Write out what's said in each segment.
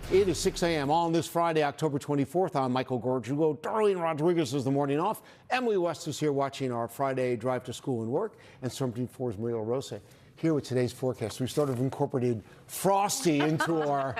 It is 6 a.m. on this Friday, October 24th. I'm Michael Gorgiulo. Darlene Rodriguez is the morning off. Emily West is here watching our Friday drive to school and work. And 17-4's Maria LaRosa here with today's forecast. We sort of incorporated Frosty into our...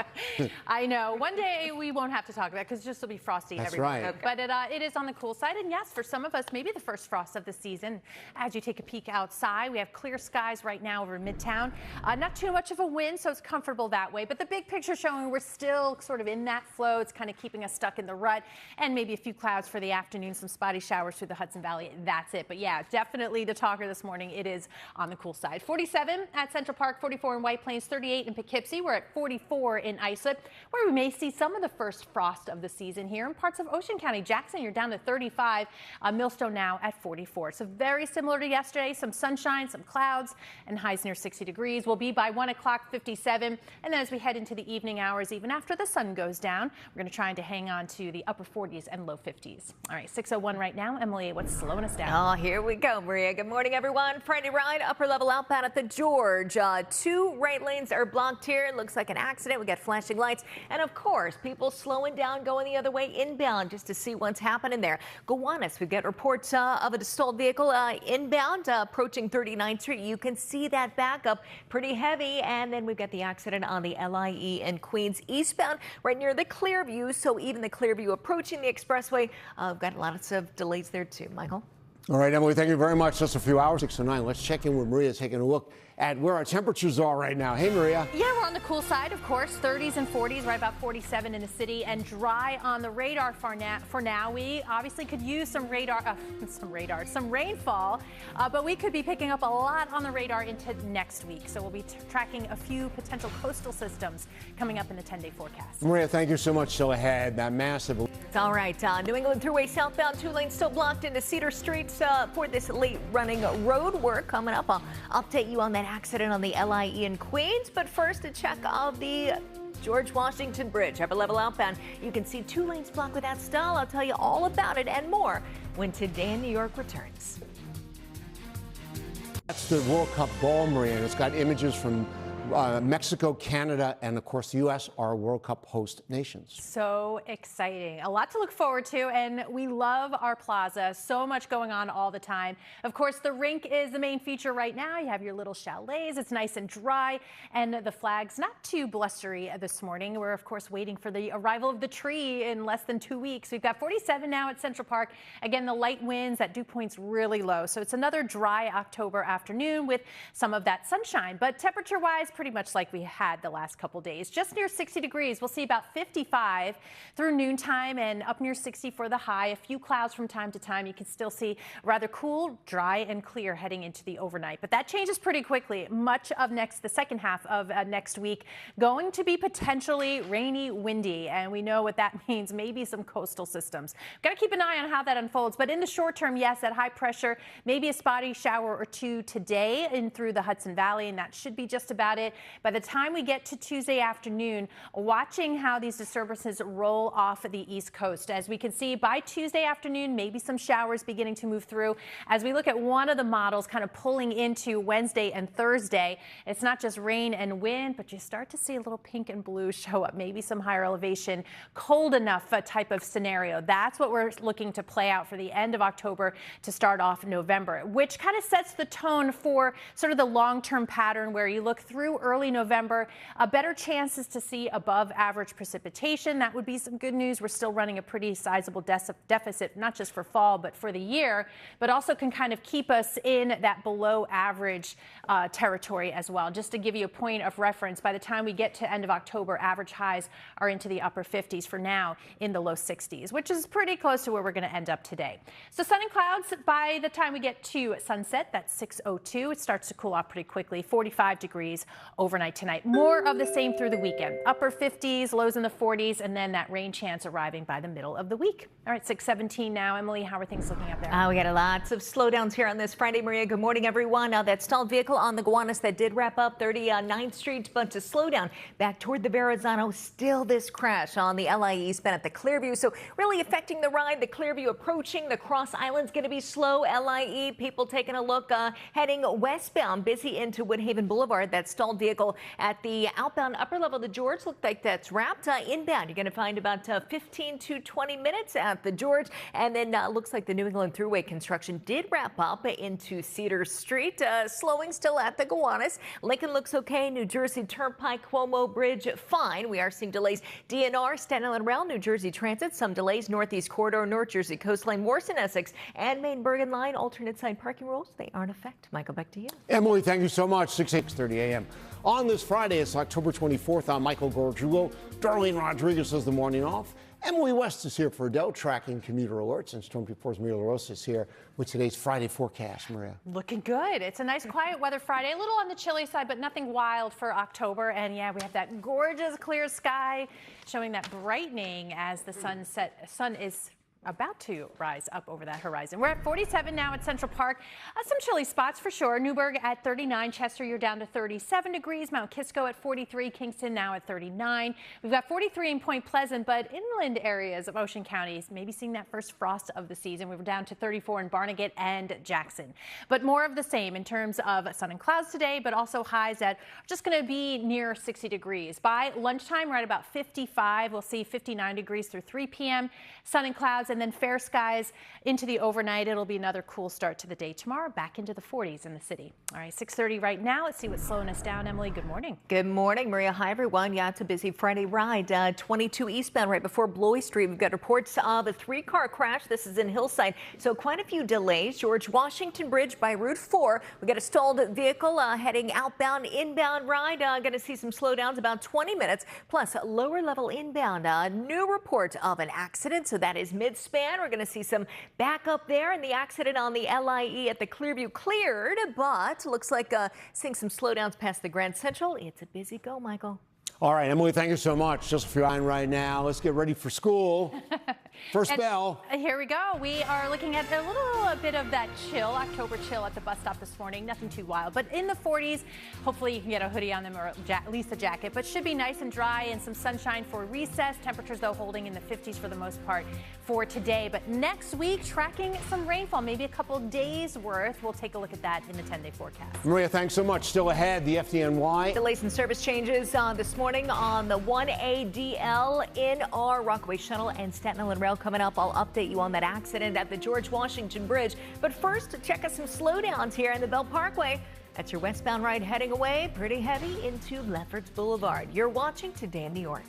I know. One day we won't have to talk about it because it just will be frosty everywhere. That's right. But it is on the cool side. And yes, for some of us, maybe the first frost of the season. As you take a peek outside, we have clear skies right now over Midtown. Not too much of a wind, so it's comfortable that way. But the big picture showing we're still sort of in that flow. It's kind of keeping us stuck in the rut. And maybe a few clouds for the afternoon, some spotty showers through the Hudson Valley. That's it. But yeah, definitely the talker this morning. It is on the cool side. 47 at Central Park, 44 in White Plains, 38 in Poughkeepsie. We're at 44 in Islip, where we may see some of the first frost of the season here in parts of Ocean County. Jackson, you're down to 35. Millstone now at 44. So very similar to yesterday. Some sunshine, some clouds, and highs near 60 degrees. We'll be by 1 o'clock, 57. And then as we head into the evening hours, even after the sun goes down, we're going to try to hang on to the upper 40s and low 50s. All right, 6:01 right now. Emily, what's slowing us down? Oh, here we go, Maria. Good morning, everyone. Friday ride, upper level outbound at the George. Two right lanes are blocked here. Looks like an accident. We got flashing lights. And of course, people slowing down, going the other way inbound just to see what's happening there. Gowanus, we've got reports of a stalled vehicle inbound approaching 39th Street. You can see that backup pretty heavy. And then we've got the accident on the LIE in Queens eastbound right near the Clearview. So even the Clearview approaching the expressway, we've got lots of delays there too. Michael? All right, Emily, thank you very much. Just a few hours, 6:09. Let's check in with Maria, taking a look at where our temperatures are right now. Hey, Maria. Yeah, we're on the cool side, of course. 30s and 40s, right about 47 in the city, and dry on the radar for now. We obviously could use some rainfall, but we could be picking up a lot on the radar into next week. So we'll be tracking a few potential coastal systems coming up in the 10-day forecast. Maria, thank you so much. Still ahead, that massive... It's all right. New England Thruway southbound, 2 lanes still blocked into Cedar Street for this late running road work coming up. I'll update you on that accident on the LIE in Queens. But first, a check of the George Washington Bridge, upper level outbound. You can see 2 lanes blocked with that stall. I'll tell you all about it and more when Today in New York returns. That's the World Cup ball, Maria, and it's got images from Mexico, Canada, and of course the U.S. are World Cup host nations. So exciting. A lot to look forward to, and we love our plaza. So much going on all the time. Of course, the rink is the main feature right now. You have your little chalets. It's nice and dry, and the flag's not too blustery this morning. We're, of course, waiting for the arrival of the tree in less than 2 weeks. We've got 47 now at Central Park. Again, the light winds, that dew point's really low. So it's another dry October afternoon with some of that sunshine. But temperature-wise, pretty much like we had the last couple days. Just near 60 degrees. We'll see about 55 through noontime and up near 60 for the high. A few clouds from time to time. You can still see rather cool, dry, and clear heading into the overnight. But that changes pretty quickly. Much of the second half of next week going to be potentially rainy, windy, and we know what that means. Maybe some coastal systems. Got to keep an eye on how that unfolds. But in the short term, yes, that high pressure, maybe a spotty shower or two today in through the Hudson Valley, and that should be just about it. By the time we get to Tuesday afternoon, watching how these disturbances roll off the East Coast. As we can see, by Tuesday afternoon, maybe some showers beginning to move through. As we look at one of the models kind of pulling into Wednesday and Thursday, it's not just rain and wind, but you start to see a little pink and blue show up, maybe some higher elevation, cold enough type of scenario. That's what we're looking to play out for the end of October to start off November, which kind of sets the tone for sort of the long-term pattern where you look through early November, better chances to see above average precipitation. That would be some good news. We're still running a pretty sizable deficit, not just for fall, but for the year, but also can kind of keep us in that below average territory as well. Just to give you a point of reference, by the time we get to end of October, average highs are into the upper 50s for now, in the low 60s, which is pretty close to where we're going to end up today. So sun and clouds by the time we get to sunset, that's 6:02. It starts to cool off pretty quickly, 45 degrees overnight tonight. More of the same through the weekend. Upper 50s, lows in the 40s, and then that rain chance arriving by the middle of the week. All right, 6:17 now. Emily, how are things looking up there? We got lots of slowdowns here on this Friday, Maria. Good morning, everyone. That stalled vehicle on the Gowanus that did wrap up 39th Street, but to slow down back toward the Verrazano. Still this crash on the LI eastbound at the Clearview. So really affecting the ride. The Clearview approaching. The Cross Island's going to be slow. LIE, people taking a look, heading westbound, busy into Woodhaven Boulevard. That stalled vehicle at the outbound upper level of the George looked like that's wrapped. Inbound, you're going to find about 15 to 20 minutes at the George, and then looks like the New England Thruway construction did wrap up into Cedar Street. Slowing still at the Gowanus. Lincoln looks okay. New Jersey Turnpike, Cuomo Bridge, fine. We are seeing delays. DNR, Staten Island Rail, New Jersey Transit, some delays. Northeast Corridor, North Jersey Coastline, Morrison, Essex, and Maine Bergen Line. Alternate side parking rules, they are in effect. Michael, back to you. Emily, thank you so much. 6:30 a.m. On this Friday, it's October 24th. I'm Michael Gorgiulo. Darlene Rodriguez is the morning off. Emily West is here for Dell tracking commuter alerts, and Storm 4's LaRosa is here with today's Friday forecast. Maria. Looking good. It's a nice quiet weather Friday, a little on the chilly side, but nothing wild for October. And yeah, we have that gorgeous clear sky showing that brightening as the sun is about to rise up over that horizon. We're at 47 now at Central Park. Some chilly spots for sure. Newburgh at 39. Chester, you're down to 37 degrees. Mount Kisco at 43. Kingston now at 39. We've got 43 in Point Pleasant, but inland areas of Ocean County maybe seeing that first frost of the season. We were down to 34 in Barnegat and Jackson. But more of the same in terms of sun and clouds today, but also highs that are just going to be near 60 degrees. By lunchtime, we're at about 55. We'll see 59 degrees through 3 p.m. Sun and clouds, and then fair skies into the overnight. It'll be another cool start to the day tomorrow, back into the 40s in the city. All right, 6:30 right now. Let's see what's slowing us down. Emily, good morning. Good morning, Maria. Hi, everyone. Yeah, it's a busy Friday ride. 22 eastbound right before Bloy Street. We've got reports of a 3-car crash. This is in Hillside, so quite a few delays. George Washington Bridge by Route 4. We've got a stalled vehicle heading outbound, inbound ride. Going to see some slowdowns, about 20 minutes, plus lower level inbound. New report of an accident, so that is mid-span. We're going to see some backup there, and the accident on the LIE at the Clearview cleared, but looks like seeing some slowdowns past the Grand Central. It's a busy go, Michael. All right, Emily, thank you so much. Just for your line right now, let's get ready for school. First bell. Here we go. We are looking at a little bit of that chill, October chill at the bus stop this morning. Nothing too wild, but in the 40s. Hopefully you can get a hoodie on them or at least a jacket, but should be nice and dry and some sunshine for recess. Temperatures, though, holding in the 50s for the most part for today. But next week, tracking some rainfall, maybe a couple days worth. We'll take a look at that in the 10-day forecast. Maria, thanks so much. Still ahead, the FDNY. Delays in service changes this morning on the 1ADL in our Rockaway Shuttle and Staten Island Rail coming up. I'll update you on that accident at the George Washington Bridge. But first, check out some slowdowns here in the Bell Parkway. That's your westbound ride heading away pretty heavy into Lefferts Boulevard. You're watching Today in New York.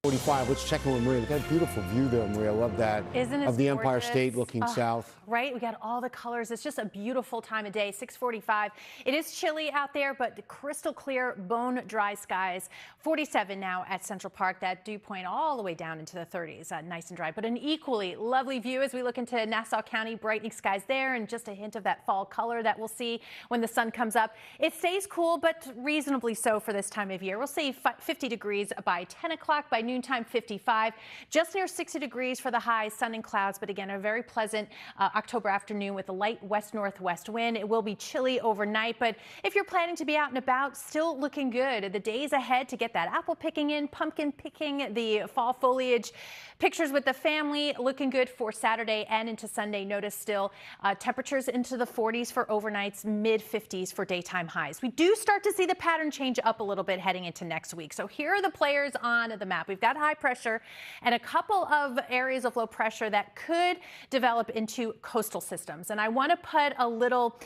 45. Let's check in with Maria. We've got a beautiful view there, Maria. I love that. Isn't it of the Empire gorgeous? State looking south. Right? We got all the colors. It's just a beautiful time of day. 6:45. It is chilly out there, but crystal clear, bone dry skies. 47 now at Central Park. That dew point all the way down into the 30s. Nice and dry, but an equally lovely view as we look into Nassau County. Brightening skies there, and just a hint of that fall color that we'll see when the sun comes up. It stays cool, but reasonably so for this time of year. We'll see 50 degrees by 10 o'clock. By noontime, 55. Just near 60 degrees for the highs, sun and clouds, but again, a very pleasant October afternoon with a light west-northwest wind. It will be chilly overnight, but if you're planning to be out and about, still looking good. The days ahead to get that apple picking in, pumpkin picking, the fall foliage. Pictures with the family looking good for Saturday and into Sunday. Notice still temperatures into the 40s for overnights, mid-50s for daytime highs. We do start to see the pattern change up a little bit heading into next week. So here are the players on the map. We've got high pressure and a couple of areas of low pressure that could develop into coastal systems. And I want to put a little,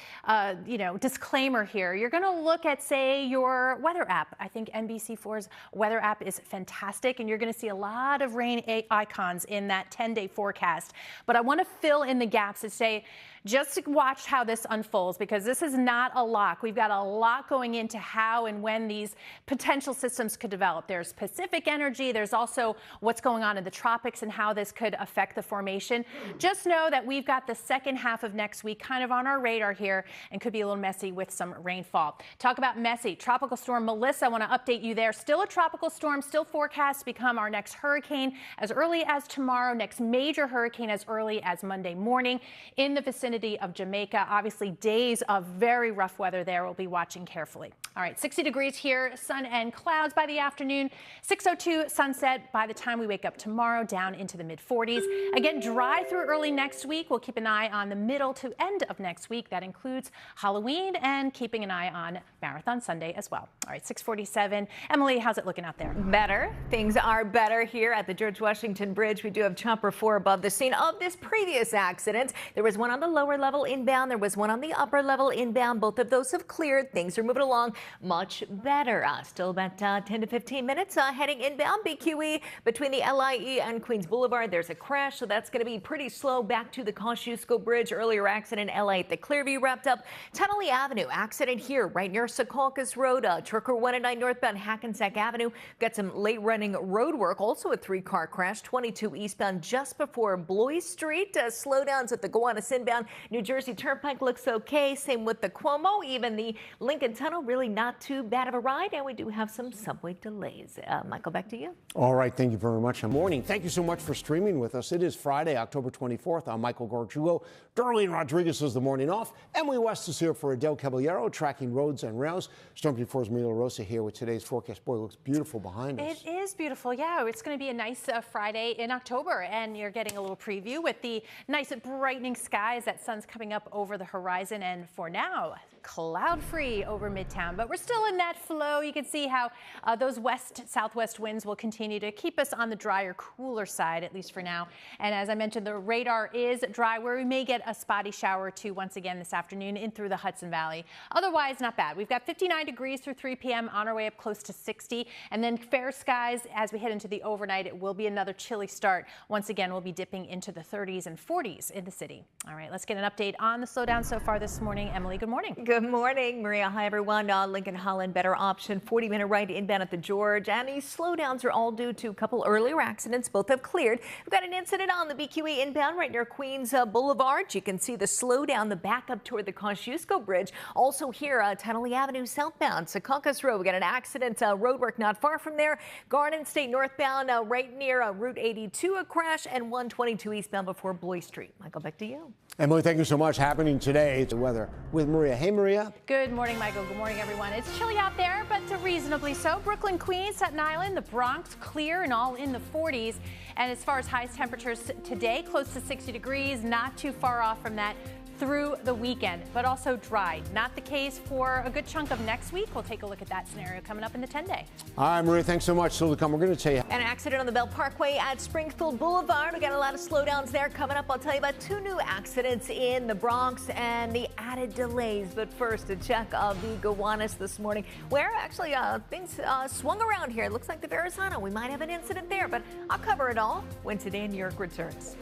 disclaimer here. You're going to look at, say, your weather app. I think NBC4's weather app is fantastic, and you're going to see a lot of rain icons in that 10-day forecast. But I want to fill in the gaps and say, just watch how this unfolds, because this is not a lock. We've got a lot going into how and when these potential systems could develop. There's Pacific energy. There's also what's going on in the tropics and how this could affect the formation. Just know that we've got the second half of next week kind of on our radar here and could be a little messy with some rainfall. Talk about messy. Tropical storm Melissa, I want to update you there. Still a tropical storm, still forecast to become our next hurricane as early as tomorrow, next major hurricane as early as Monday morning in the vicinity of Jamaica. Obviously, days of very rough weather there. We'll be watching carefully. All right, 60 degrees here, sun and clouds by the afternoon, 6:02 sunset by the time we wake up tomorrow, down into the mid-40s. Again, dry through early next week. We'll keep an eye on the middle to end of next week. That includes Halloween and keeping an eye on Marathon Sunday as well. All right, 6:47. Emily, how's it looking out there? Better. Things are better here at the George Washington Bridge. We do have Chopper 4 above the scene of this previous accident. There was one on the lower level inbound. There was one on the upper level inbound. Both of those have cleared. Things are moving along much better. Still about 10 to 15 minutes heading inbound. BQE between the LIE and Queens Boulevard. There's a crash, so that's going to be pretty slow back to the Kosciuszko Bridge. Earlier accident, LA at the Clearview wrapped up. Tunnelly Avenue, accident here right near Secaucus Road. Trucker 109 northbound Hackensack Avenue. Got some late running road work. Also a 3-car crash. 22 eastbound just before Blois Street. Slowdowns at the Gowanus inbound. New Jersey Turnpike looks okay. Same with the Cuomo. Even the Lincoln Tunnel, really not too bad of a ride. And we do have some subway delays. Michael, back to you. All right. Thank you very much. Good morning. Thank you so much for streaming with us. It is Friday, October 24th. I'm Michael Gargiulo. Darlene Rodriguez is the morning off. Emily West is here for Adele Caballero, tracking roads and rails. Storm 4's LaRosa here with today's forecast. Boy, it looks beautiful behind us. It is beautiful. Yeah, it's going to be a nice Friday in October, and you're getting a little preview with the nice brightening skies. That sun's coming up over the horizon, and for now, cloud-free over Midtown. But we're still in that flow. You can see how those west-southwest winds will continue to keep us on the drier, cooler side, at least for now. And as I mentioned, the radar is dry, where we may get a spotty shower or two once again this afternoon in through the Hudson Valley. Otherwise, not bad. We've got 59 degrees through 3 p.m. on our way up close to 60. And then fair skies as we head into the overnight. It will be another chilly start. Once again, we'll be dipping into the 30s and 40s in the city. All right, let's get an update on the slowdown so far this morning. Emily, good morning. Good morning, Maria. Hi, everyone. Lincoln Holland, better option. 40-minute ride inbound at the George. And these slowdowns are all due to a couple earlier accidents. Both have cleared. We've got an incident on the BQE inbound right near Queens Boulevard. You can see the slowdown, the backup toward the Kosciuszko Bridge. Also here, Tunnelly Avenue southbound, Secaucus Road. We got an accident, road work not far from there. Garden State northbound right near Route 82, a crash, and 122 eastbound before Blois Street. Michael, back to you. Emily, thank you so much. Happening today, the weather with Maria. Hey, Maria. Good morning, Michael. Good morning, everyone. It's chilly out there, but reasonably so. Brooklyn, Queens, Staten Island, the Bronx, clear and all in the 40s. And as far as highest temperatures today, close to 60 degrees, not too far off from that through the weekend, but also dry. Not the case for a good chunk of next week. We'll take a look at that scenario coming up in the 10-day. All right, Maria, thanks so much. Still to come, we're going to tell you. An accident on the Bell Parkway at Springfield Boulevard. We got a lot of slowdowns there coming up. I'll tell you about 2 new accidents in the Bronx and the added delays. But first, a check of the Gowanus this morning, where actually things swung around here. It looks like the Verrazano. We might have an incident there, but I'll cover it all when Today in New York returns.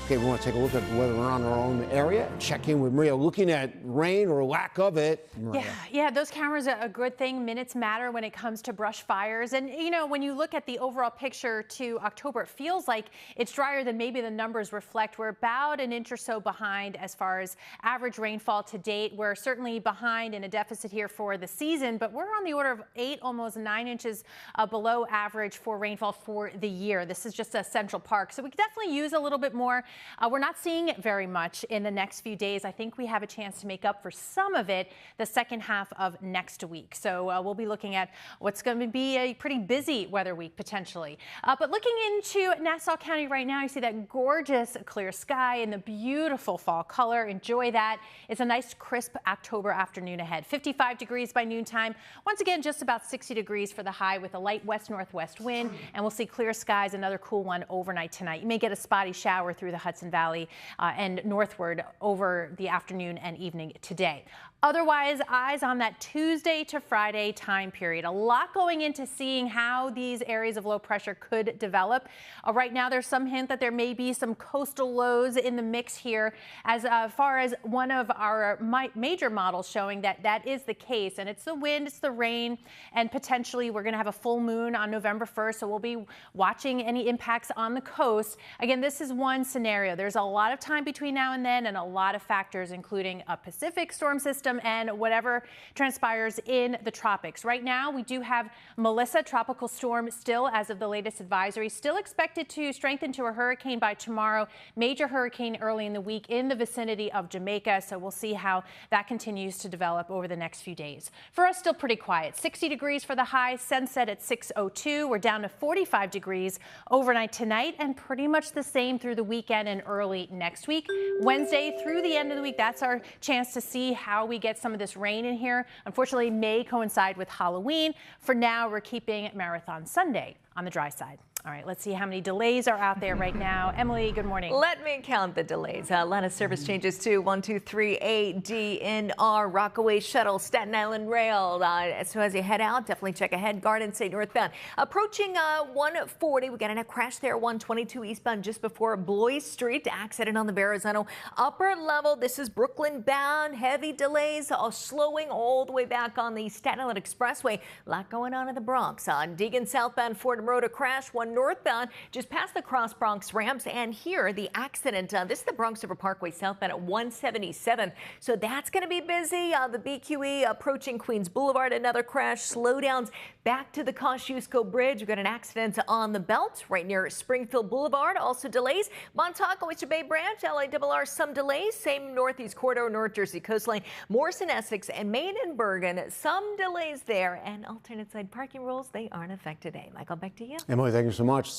Okay, we want to take a look at the weather around our own area. Check in with Maria, looking at rain or lack of it. Maria. Yeah, those cameras are a good thing. Minutes matter when it comes to brush fires. And, you know, when you look at the overall picture to October, it feels like it's drier than maybe the numbers reflect. We're about an inch or so behind as far as average rainfall to date. We're certainly behind in a deficit here for the season, but we're on the order of 8, almost 9 inches below average for rainfall for the year. This is just a Central Park, so we could definitely use a little bit more. We're not seeing it very much in the next few days. I think we have a chance to make up for some of it the second half of next week. So we'll be looking at what's going to be a pretty busy weather week potentially. But looking into Nassau County right now, you see that gorgeous clear sky and the beautiful fall color. Enjoy that. It's a nice crisp October afternoon ahead. 55 degrees by noontime. Once again, just about 60 degrees for the high with a light west-northwest wind. And we'll see clear skies, another cool one overnight tonight. You may get a spotty shower through the Hudson Valley and northward over the afternoon and evening today. Otherwise, eyes on that Tuesday to Friday time period. A lot going into seeing how these areas of low pressure could develop. Right now, there's some hint that there may be some coastal lows in the mix here, as far as one of our major models showing that that is the case. And it's the wind, it's the rain, and potentially we're going to have a full moon on November 1st. So we'll be watching any impacts on the coast. Again, this is one scenario. There's a lot of time between now and then, and a lot of factors, including a Pacific storm system and whatever transpires in the tropics. Right now, we do have Melissa, tropical storm, still, as of the latest advisory, still expected to strengthen to a hurricane by tomorrow. Major hurricane early in the week in the vicinity of Jamaica. So we'll see how that continues to develop over the next few days. For us, still pretty quiet. 60 degrees for the high, sunset at 6:02. We're down to 45 degrees overnight tonight, and pretty much the same through the weekend and early next week. Wednesday through the end of the week, that's our chance to see how we get some of this rain in here. Unfortunately, may coincide with Halloween. For now, we're keeping Marathon Sunday on the dry side. All right, let's see how many delays are out there right now. Emily, good morning. Let me count the delays. A lot of service changes too. 123 ADNR, Rockaway Shuttle, Staten Island Rail. So as you head out, definitely check ahead. Garden State northbound. Approaching 140, we got a crash there. 122 eastbound just before Blois Street. Accident on the Verrazano upper level. This is Brooklyn bound. Heavy delays, slowing all the way back on the Staten Island Expressway. A lot going on in the Bronx. Deegan southbound, Fordham Road, a crash. One northbound just past the Cross Bronx ramps, and here the accident. This is the Bronx River Parkway southbound at 177. So that's going to be busy. The BQE approaching Queens Boulevard, another crash. Slowdowns back to the Kosciuszko Bridge. We've got an accident on the belt right near Springfield Boulevard. Also delays. Montauk, Oyster Bay Branch, LIRR, some delays. Same northeast corridor, North Jersey coastline. Morrison, Essex, and Maine and Bergen. Some delays there. And alternate side parking rules, they aren't affected today. Michael, back to you. Emily, thank you so much.